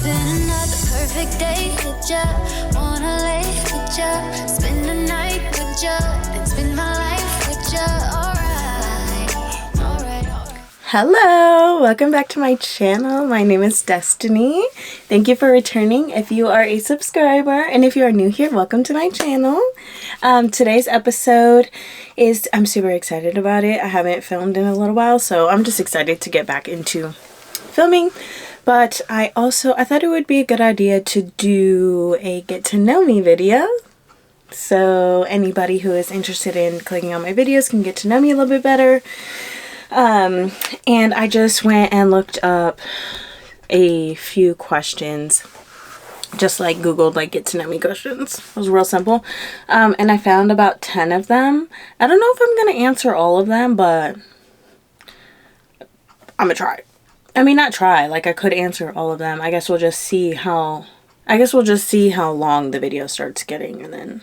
been another perfect day with ya. Wanna lay with ya, spend the night with ya, then spend my life with ya. Alright, alright, alright. Hello, welcome back to my channel. My name is Destiny. Thank you for returning if you are a subscriber, and if you are new here, welcome to my channel. Today's episode is, I'm super excited about it. I haven't filmed in a little while, so I'm just excited to get back into filming. But I thought it would be a good idea to do a get to know me video. So anybody who is interested in clicking on my videos can get to know me a little bit better. And I just went and looked up a few questions, just like Googled like get to know me questions. It was real simple. And I found about 10 of them. I don't know if I'm going to answer all of them, but I'm going to try. I mean, not try, like I could answer all of them. I guess we'll just see how long the video starts getting, and then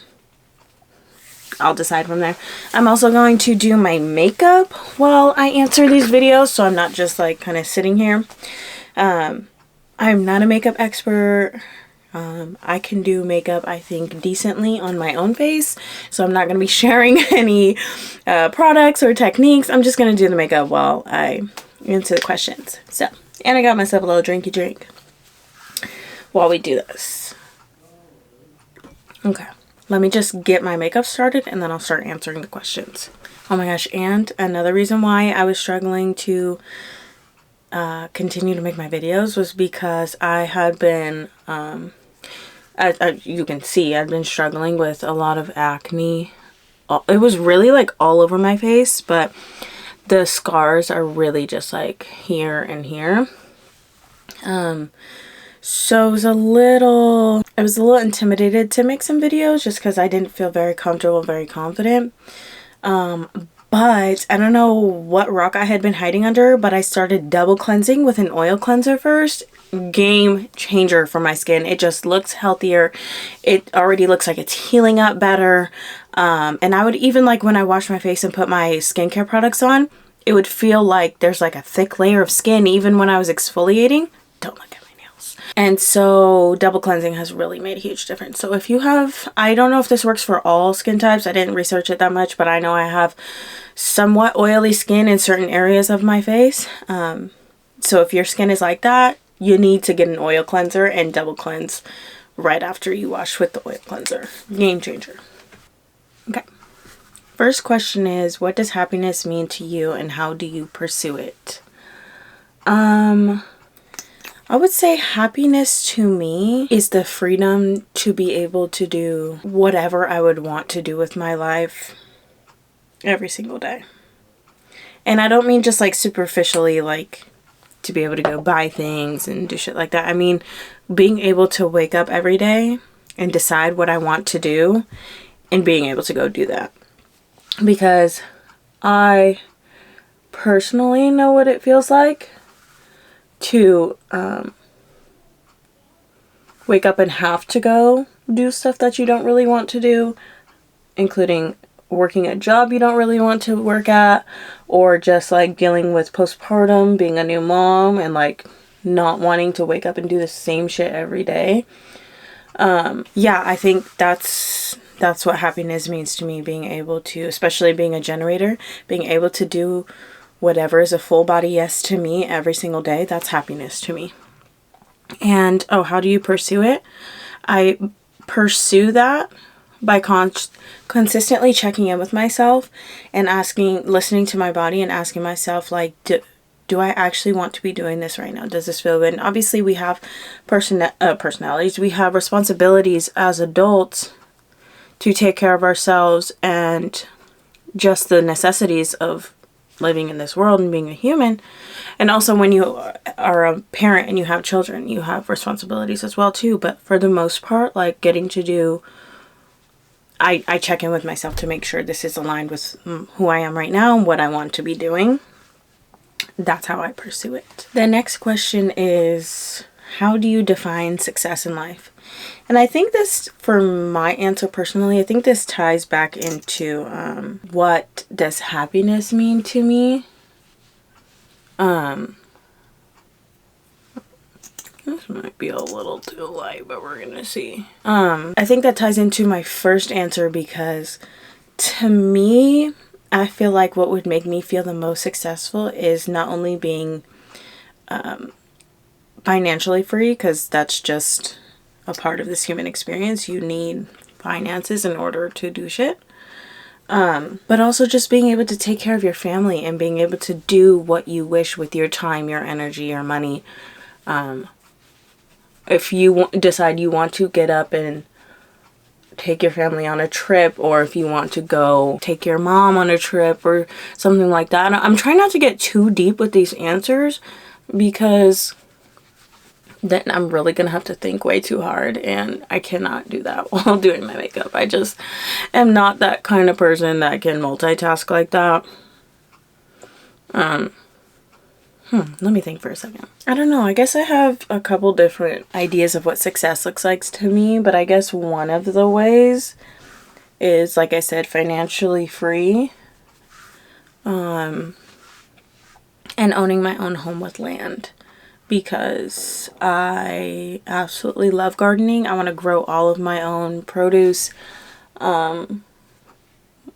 I'll decide from there. I'm also going to do my makeup while I answer these videos, so I'm not just like kind of sitting here. I'm not a makeup expert. I can do makeup, I think, decently on my own face, so I'm not going to be sharing any products or techniques. I'm just going to do the makeup while I answer the questions. So, and I got myself a little drinky drink while we do this. Okay. Let me just get my makeup started and then I'll start answering the questions. Oh my gosh, and another reason why I was struggling to continue to make my videos was because I had been, as you can see, I've been struggling with a lot of acne. It was really like all over my face, but the scars are really just like here and here. So I was a little intimidated to make some videos just because I didn't feel very comfortable, very confident. But I don't know what rock I had been hiding under, but I started double cleansing with an oil cleanser first. Game changer for my skin. It just looks healthier. It already looks like it's healing up better. And I would even, like, when I wash my face and put my skincare products on, it would feel like there's like a thick layer of skin even when I was exfoliating. Don't look at my nails. And so double cleansing has really made a huge difference. So if you have, I don't know if this works for all skin types. I didn't research it that much, but I know I have somewhat oily skin in certain areas of my face. So if your skin is like that, you need to get an oil cleanser and double cleanse right after you wash with the oil cleanser. Game changer. Okay. First question is, what does happiness mean to you and how do you pursue it? I would say happiness to me is the freedom to be able to do whatever I would want to do with my life every single day. And I don't mean just like superficially, like to be able to go buy things and do shit like that. I mean, being able to wake up every day and decide what I want to do and being able to go do that. Because I personally know what it feels like to wake up and have to go do stuff that you don't really want to do, including working a job you don't really want to work at, or just like dealing with postpartum, being a new mom, and like not wanting to wake up and do the same shit every day. Yeah, I think that's what happiness means to me, being able to, especially being a generator, being able to do whatever is a full body yes to me every single day. That's happiness to me. And, how do you pursue it? I pursue that by consistently checking in with myself and listening to my body and asking myself, like, do I actually want to be doing this right now? Does this feel good? And obviously we have personalities. We have responsibilities as adults to take care of ourselves and just the necessities of living in this world and being a human. And also when you are a parent and you have children, you have responsibilities as well too. But for the most part, like getting to do, I check in with myself to make sure this is aligned with who I am right now and what I want to be doing. That's how I pursue it. The next question is, how do you define success in life? And I think this, for my answer personally, I think this ties back into what does happiness mean to me? This might be a little too light, but we're gonna see. I think that ties into my first answer because to me, I feel like what would make me feel the most successful is not only being financially free, because that's just a part of this human experience. You need finances in order to do shit. But also just being able to take care of your family and being able to do what you wish with your time, your energy, your money. If you decide you want to get up and take your family on a trip, or if you want to go take your mom on a trip or something like that. I'm trying not to get too deep with these answers because then I'm really gonna have to think way too hard, and I cannot do that while doing my makeup. I just am not that kind of person that can multitask like that. Let me think for a second. I don't know. I guess I have a couple different ideas of what success looks like to me, but I guess one of the ways is, like I said, financially free. And owning my own home with land, because I absolutely love gardening. I want to grow all of my own produce,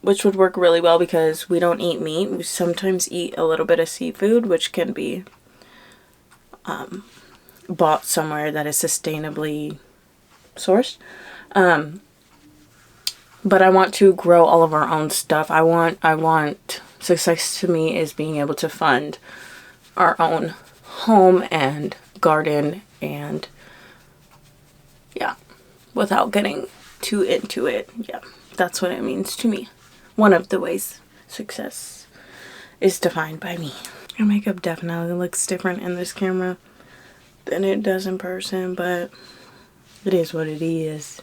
which would work really well because we don't eat meat. We sometimes eat a little bit of seafood, which can be bought somewhere that is sustainably sourced. But I want to grow all of our own stuff. I want success to me is being able to fund our own home and garden, and yeah, without getting too into it. Yeah, that's what it means to me. One of the ways success is defined by me. Your makeup definitely looks different in this camera than it does in person, but it is what it is.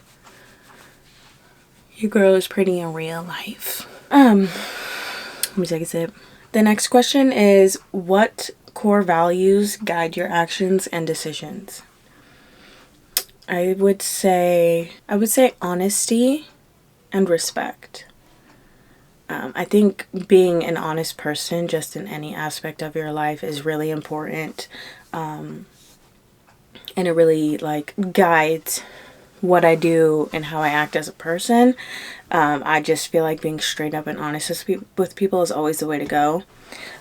Your girl is pretty in real life. Let me take a sip. The next question is, what core values guide your actions and decisions? I would say honesty and respect. I think being an honest person just in any aspect of your life is really important. And it really guides what I do and how I act as a person. I just feel like being straight up and honest with people is always the way to go.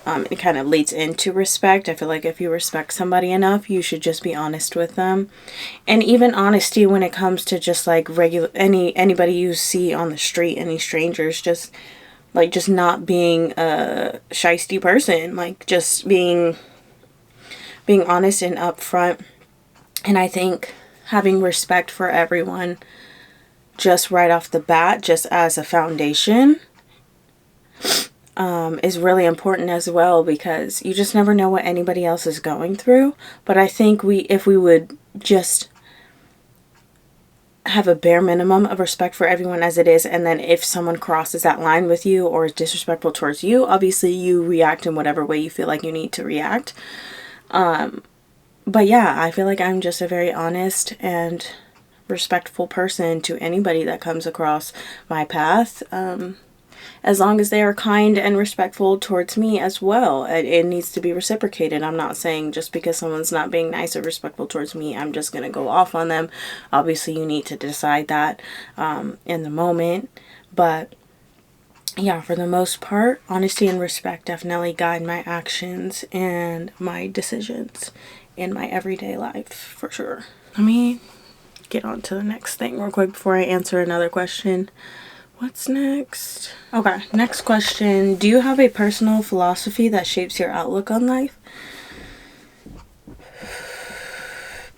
It kind of leads into respect. I feel like if you respect somebody enough, you should just be honest with them. And even honesty when it comes to just anybody you see on the street, any strangers, just not being a shysty person, just being honest and upfront. And I think having respect for everyone just right off the bat, just as a foundation, is really important as well, because you just never know what anybody else is going through. But I think if we would just have a bare minimum of respect for everyone as it is, and then if someone crosses that line with you or is disrespectful towards you, obviously you react in whatever way you feel like you need to react. But yeah, I feel like I'm just a very honest and respectful person to anybody that comes across my path. As long as they are kind and respectful towards me as well. It needs to be reciprocated. I'm not saying just because someone's not being nice or respectful towards me, I'm just going to go off on them. Obviously, you need to decide that in the moment. But yeah, for the most part, honesty and respect definitely guide my actions and my decisions in my everyday life, for sure. Let me get on to the next thing real quick before I answer another question. What's next? Okay, next question. Do you have a personal philosophy that shapes your outlook on life?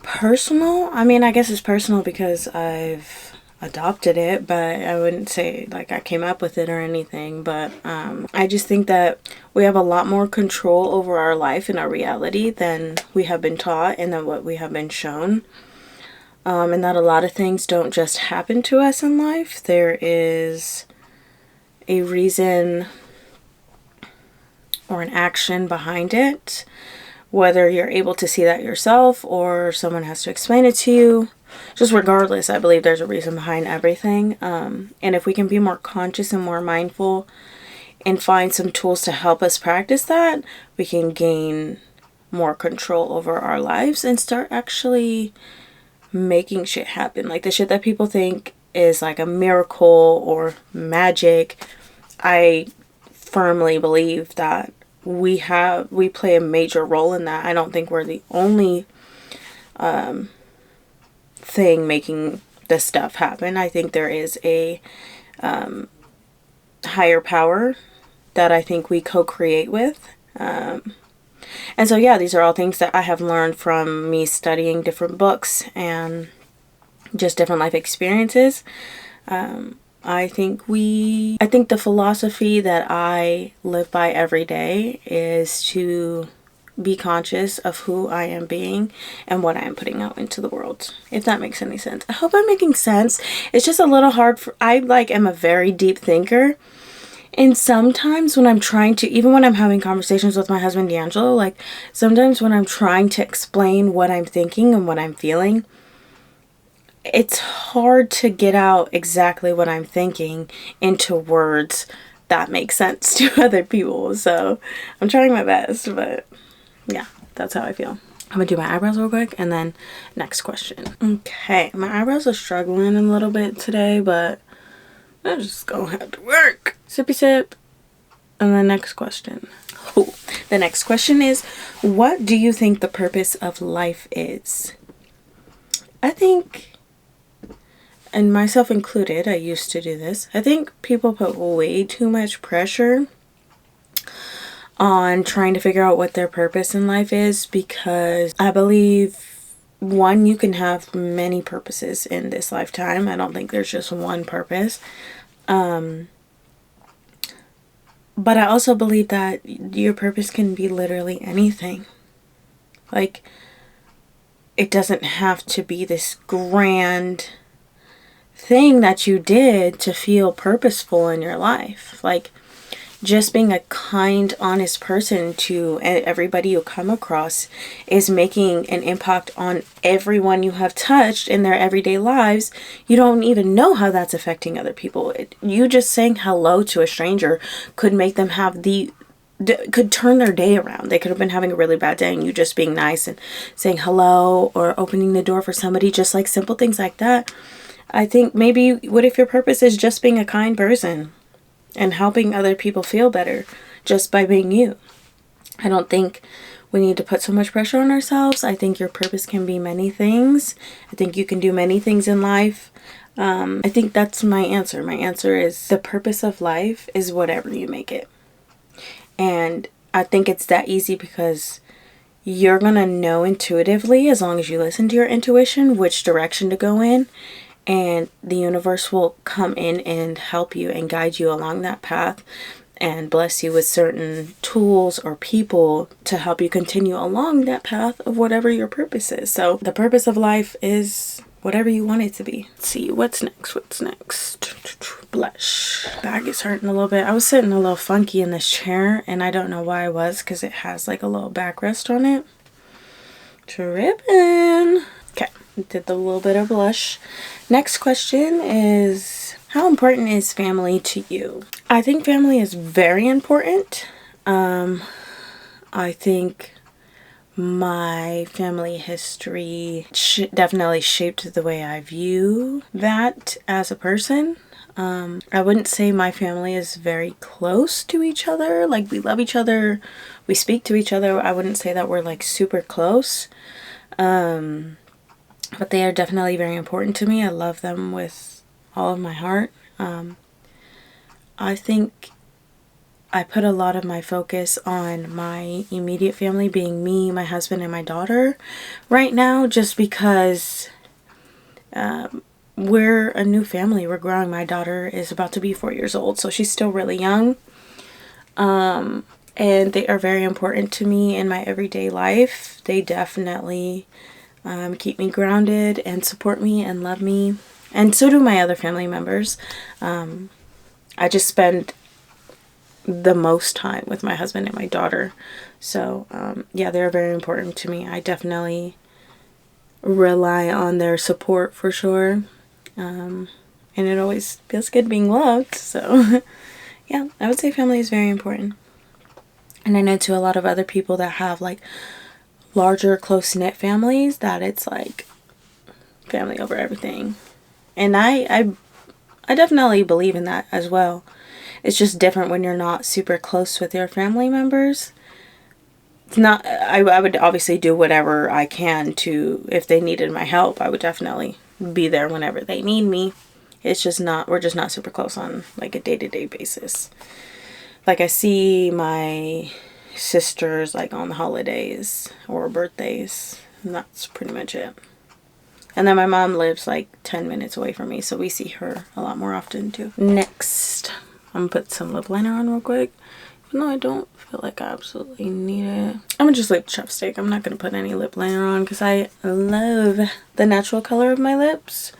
Personal? I mean, I guess it's personal because I've adopted it, but I wouldn't say like I came up with it or anything. But I just think that we have a lot more control over our life and our reality than we have been taught and than what we have been shown. And that a lot of things don't just happen to us in life. There is a reason or an action behind it. Whether you're able to see that yourself or someone has to explain it to you. Just regardless, I believe there's a reason behind everything. And if we can be more conscious and more mindful and find some tools to help us practice that, we can gain more control over our lives and start actually making shit happen. Like the shit that people think is like a miracle or magic, I firmly believe that we play a major role in that. I don't think we're the only thing making this stuff happen. I think there is a higher power that I think we co-create with. And so, yeah, these are all things that I have learned from me studying different books and just different life experiences. I think the philosophy that I live by every day is to be conscious of who I am being and what I am putting out into the world, if that makes any sense. I hope I'm making sense. It's just a little hard I am a very deep thinker. And sometimes when I'm trying to, even when I'm having conversations with my husband, D'Angelo, like sometimes when I'm trying to explain what I'm thinking and what I'm feeling, it's hard to get out exactly what I'm thinking into words that make sense to other people. So I'm trying my best, but yeah, that's how I feel. I'm gonna do my eyebrows real quick and then next question. Okay, my eyebrows are struggling a little bit today, but I'm just gonna have to work. Sippy sip. And the next question. Oh, the next question is, what do you think the purpose of life is? I think, and myself included, I used to do this. I think people put way too much pressure on trying to figure out what their purpose in life is, because I believe, one, you can have many purposes in this lifetime. I don't think there's just one purpose. But I also believe that your purpose can be literally anything. Like, it doesn't have to be this grand thing that you did to feel purposeful in your life. Like, just being a kind, honest person to everybody you come across is making an impact on everyone you have touched in their everyday lives. You don't even know how that's affecting other people. You just saying hello to a stranger could make them could turn their day around. They could have been having a really bad day, and you just being nice and saying hello or opening the door for somebody, just like simple things like that. I think maybe, what if your purpose is just being a kind person and helping other people feel better just by being you? I don't think we need to put so much pressure on ourselves. I think your purpose can be many things. I think you can do many things in life. I think that's my answer. My answer is the purpose of life is whatever you make it. And I think it's that easy because you're going to know intuitively, as long as you listen to your intuition, which direction to go in. And the universe will come in and help you and guide you along that path and bless you with certain tools or people to help you continue along that path of whatever your purpose is. So the purpose of life is whatever you want it to be. Let's see, what's next? Blush. Back is hurting a little bit. I was sitting a little funky in this chair, and I don't know why I was, because it has like a little backrest on it. Tripping. Okay, did the little bit of blush. Next question is, how important is family to you? I think family is very important. I think my family history definitely shaped the way I view that as a person. I wouldn't say my family is very close to each other. Like, we love each other, we speak to each other. I wouldn't say that we're like super close. But they are definitely very important to me. I love them with all of my heart. I think I put a lot of my focus on my immediate family, being me, my husband, and my daughter right now, just because we're a new family. We're growing. My daughter is about to be 4 years old, so she's still really young. And they are very important to me in my everyday life. They definitely keep me grounded and support me and love me. And so do my other family members. I just spend the most time with my husband and my daughter. So, yeah, they're very important to me. I definitely rely on their support for sure. And it always feels good being loved. So, yeah, I would say family is very important. And I know to a lot of other people that have like larger close-knit families that it's like family over everything. And I definitely believe in that as well. It's just different when you're not super close with your family members. It's not, I would obviously do whatever I can to, if they needed my help, I would definitely be there whenever they need me. It's just not, we're just not super close on like a day-to-day basis. Like I see my sisters like on the holidays or birthdays, and that's pretty much it. And then my mom lives like 10 minutes away from me, so we see her a lot more often too. Next, I'm gonna put some lip liner on real quick. Even though I don't feel like I absolutely need it. I'm gonna just leave chapstick. I'm not gonna put any lip liner on because I love the natural color of my lips.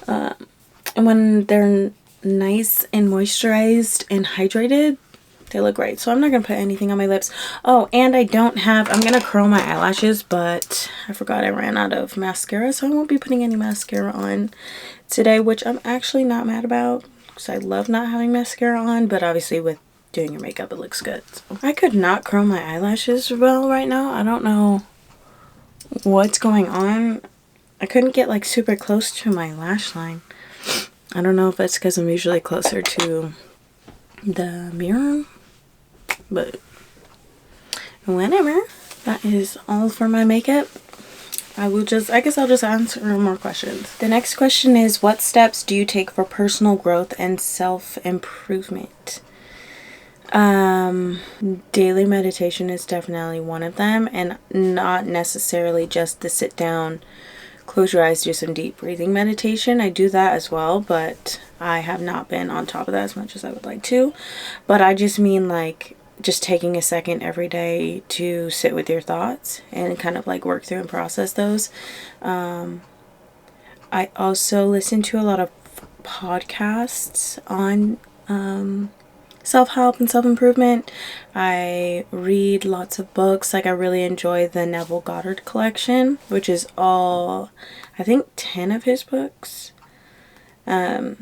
And when they're nice and moisturized and hydrated, they look great. So I'm not gonna put anything on my lips. Oh, and I don't have, I'm gonna curl my eyelashes, but I forgot I ran out of mascara, so I won't be putting any mascara on today, which I'm actually not mad about because I love not having mascara on, but obviously with doing your makeup it looks good. So I could not curl my eyelashes well right now. I don't know what's going on. I couldn't get like super close to my lash line. I don't know if it's because I'm usually closer to the mirror, but whatever. That is all for my makeup. I guess I'll just answer more questions. The next question is, what steps do you take for personal growth and self-improvement? Daily meditation is definitely one of them, and not necessarily just the sit down, close your eyes, do some deep breathing meditation. I do that as well, but I have not been on top of that as much as I would like to. But I just mean like just taking a second every day to sit with your thoughts and kind of like work through and process those. I also listen to a lot of podcasts on self-help and self-improvement. I read lots of books. Like I really enjoy the Neville Goddard collection, which is all, I think 10 of his books. I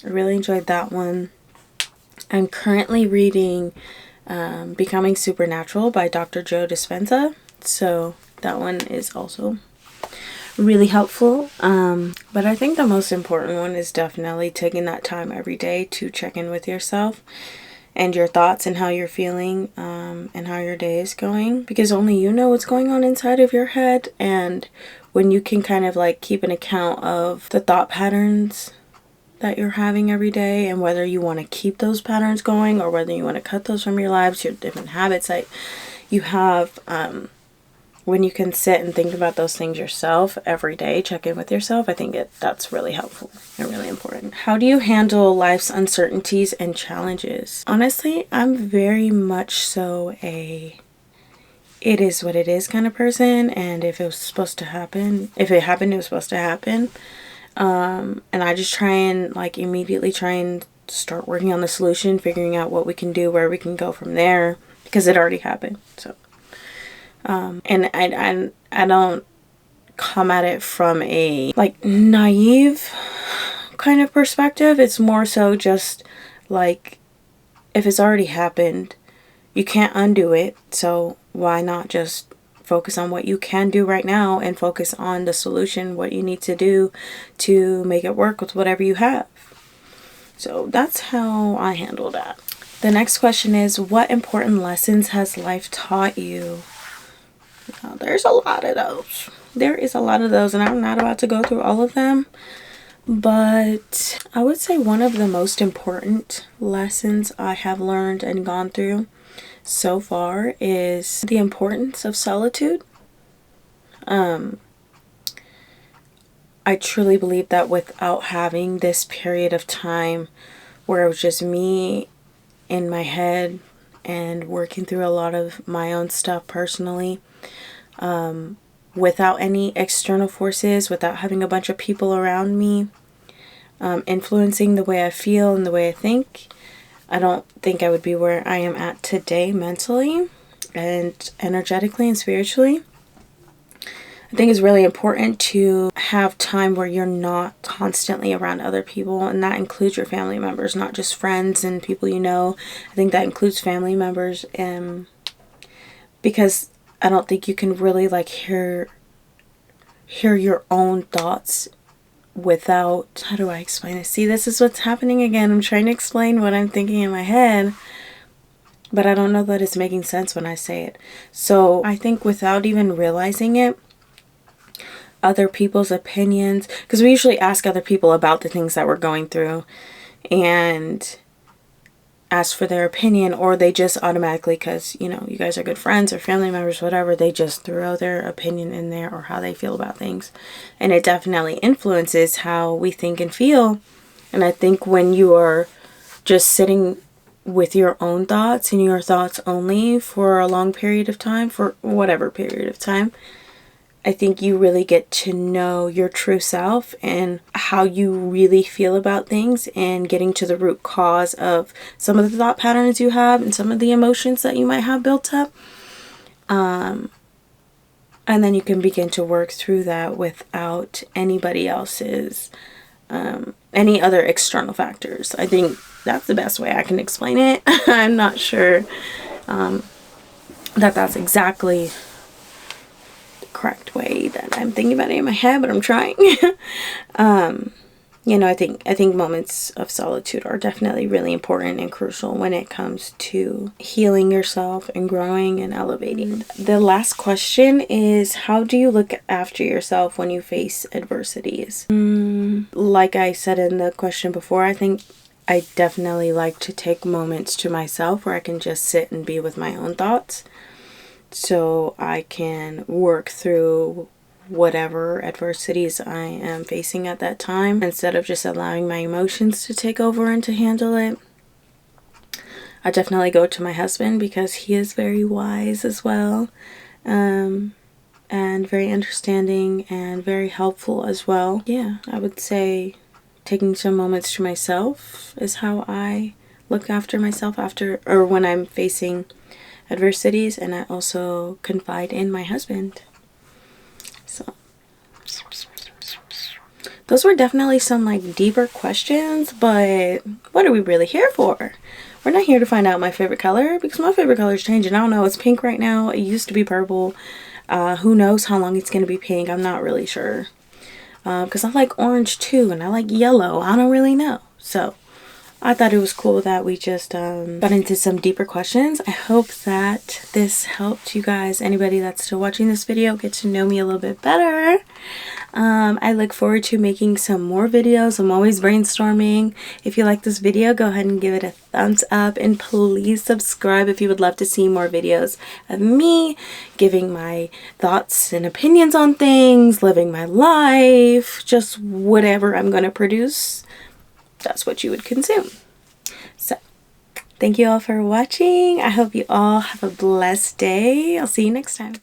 really enjoyed that one. I'm currently reading Becoming Supernatural by Dr. Joe Dispenza. So that one is also really helpful. But I think the most important one is definitely taking that time every day to check in with yourself and your thoughts and how you're feeling, and how your day is going, because only you know what's going on inside of your head. And when you can kind of like keep an account of the thought patterns that you're having every day, and whether you want to keep those patterns going or whether you want to cut those from your lives, your different habits that you have, when you can sit and think about those things yourself every day, check in with yourself, I think that's really helpful and really important. How do you handle life's uncertainties and challenges? Honestly, I'm very much so a it is what it is kind of person, and if it was supposed to happen, if it happened, it was supposed to happen. And I just try and like immediately try and start working on the solution, figuring out what we can do, where we can go from there, because it already happened. So and I don't come at it from a like naive kind of perspective. It's more so just like, if it's already happened, you can't undo it, so why not just focus on what you can do right now and focus on the solution, what you need to do to make it work with whatever you have. So that's how I handle that. The next question is, what important lessons has life taught you? There's a lot of those. There is a lot of those, and I'm not about to go through all of them. But I would say one of the most important lessons I have learned and gone through so far is the importance of solitude. I truly believe that without having this period of time where it was just me in my head and working through a lot of my own stuff personally, without any external forces, without having a bunch of people around me influencing the way I feel and the way I think, I don't think I would be where I am at today mentally and energetically and spiritually. I think it's really important to have time where you're not constantly around other people, and that includes your family members, not just friends and people you know. I think that includes family members, because I don't think you can really like hear your own thoughts without, how do I explain it? See, this is what's happening again. I'm trying to explain what I'm thinking in my head, but I don't know that it's making sense when I say it. So I think without even realizing it, other people's opinions, because we usually ask other people about the things that we're going through and ask for their opinion, or they just automatically, because you know you guys are good friends or family members, whatever, they just throw their opinion in there or how they feel about things, and it definitely influences how we think and feel. And I think when you are just sitting with your own thoughts and your thoughts only for a long period of time, for whatever period of time, I think you really get to know your true self and how you really feel about things, and getting to the root cause of some of the thought patterns you have and some of the emotions that you might have built up. And then you can begin to work through that without anybody else's, any other external factors. I think that's the best way I can explain it. I'm not sure that's exactly correct way that I'm thinking about it in my head, but I'm trying. You know, I think moments of solitude are definitely really important and crucial when it comes to healing yourself and growing and elevating. The last question is, how do you look after yourself when you face adversities? Like I said in the question before, I think I definitely like to take moments to myself where I can just sit and be with my own thoughts, so I can work through whatever adversities I am facing at that time, instead of just allowing my emotions to take over and to handle it. I definitely go to my husband because he is very wise as well, and very understanding and very helpful as well. Yeah, I would say taking some moments to myself is how I look after myself when I'm facing adversities, and I also confide in my husband. So those were definitely some like deeper questions, but what are we really here for? We're not here to find out my favorite color, because my favorite color is changing. I don't know, it's pink right now. It used to be purple. Who knows how long it's going to be pink. I'm not really sure, because I like orange too, and I like yellow. I don't really know. So I thought it was cool that we just got into some deeper questions. I hope that this helped you guys, anybody that's still watching this video, get to know me a little bit better. I look forward to making some more videos. I'm always brainstorming. If you like this video, go ahead and give it a thumbs up, and please subscribe if you would love to see more videos of me giving my thoughts and opinions on things, living my life, just whatever I'm going to produce. That's what you would consume. So thank you all for watching. I hope you all have a blessed day. I'll see you next time.